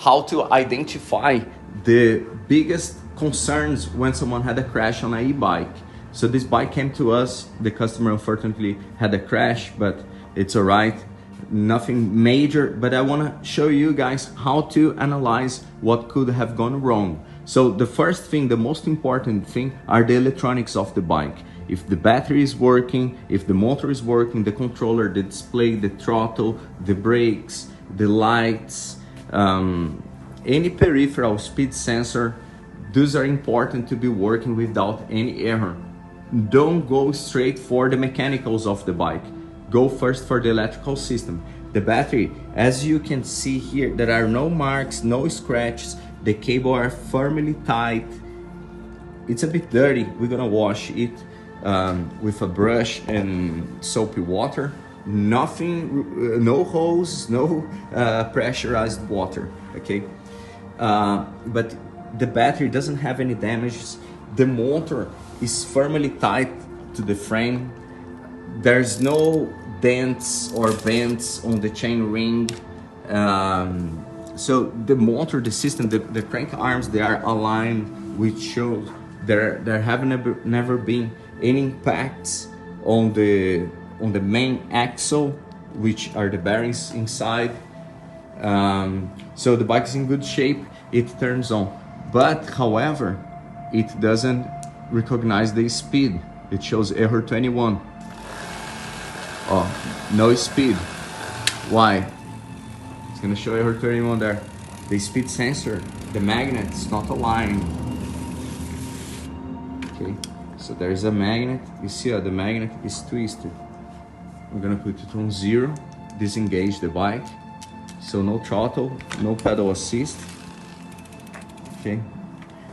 how to identify the biggest concerns when someone had a crash on an e-bike. So this bike came to us, the customer unfortunately had a crash, but it's all right, nothing major, but I want to show you guys how to analyze what could have gone wrong. So the first thing, the most important thing, are the electronics of the bike. If the battery is working, if the motor is working, the controller, the display, the throttle, the brakes, the lights, any peripheral, speed sensor, those are important to be working without any error. Don't go straight for the mechanicals of the bike. Go first for the electrical system. The battery, as you can see here, there are no marks, no scratches. The cable are firmly tight. It's a bit dirty. We're gonna wash it with a brush and soapy water. Nothing, no hose, no pressurized water, okay? But the battery doesn't have any damages. The motor is firmly tight to the frame. There's no dents or bends on the chain ring. So the motor, the system, the crank arms, they are aligned, which shows there have never been any impacts on the main axle, which are the bearings inside. So the bike is in good shape, it turns on. But however, it doesn't recognize the speed. It shows error 21. Oh, no speed. Why? It's gonna show error 21 there. The speed sensor, the magnet is not aligned. Okay, so there's a magnet. You see the magnet is twisted. I'm gonna put it on 0, disengage the bike. So no throttle, no pedal assist. Okay,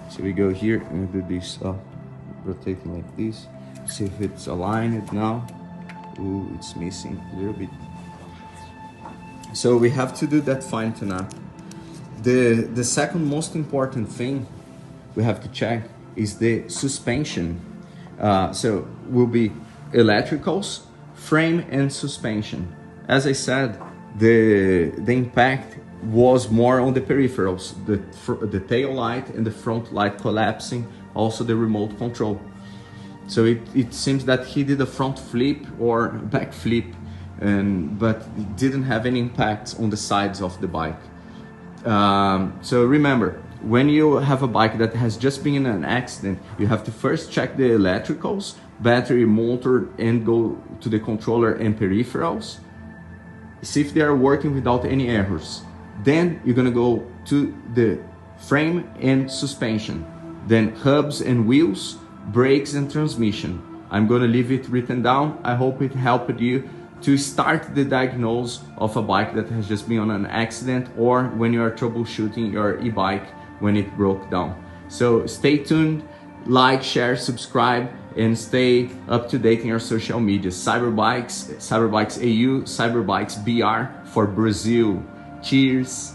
so we go here and do this, rotating like this. See if it's aligned now. Ooh, it's missing a little bit. So we have to do that fine tune up. The second most important thing we have to check is the suspension. So will be electricals, frame and suspension. As I said, the impact was more on the peripherals, the tail light and the front light collapsing, also the remote control. So it seems that he did a front flip or back flip, but it didn't have any impacts on the sides of the bike. So remember, when you have a bike that has just been in an accident, you have to first check the electricals, battery, motor, and go to the controller and peripherals. See if they are working without any errors. Then you're gonna go to the frame and suspension, then hubs and wheels, brakes and transmission. I'm gonna leave it written down. I hope it helped you to start the diagnosis of a bike that has just been on an accident, or when you are troubleshooting your e-bike when it broke down. So stay tuned, like, share, subscribe, and stay up to date in our social media. CyberBikes, CyberBikes AU, CyberBikes BR for Brazil. Cheers!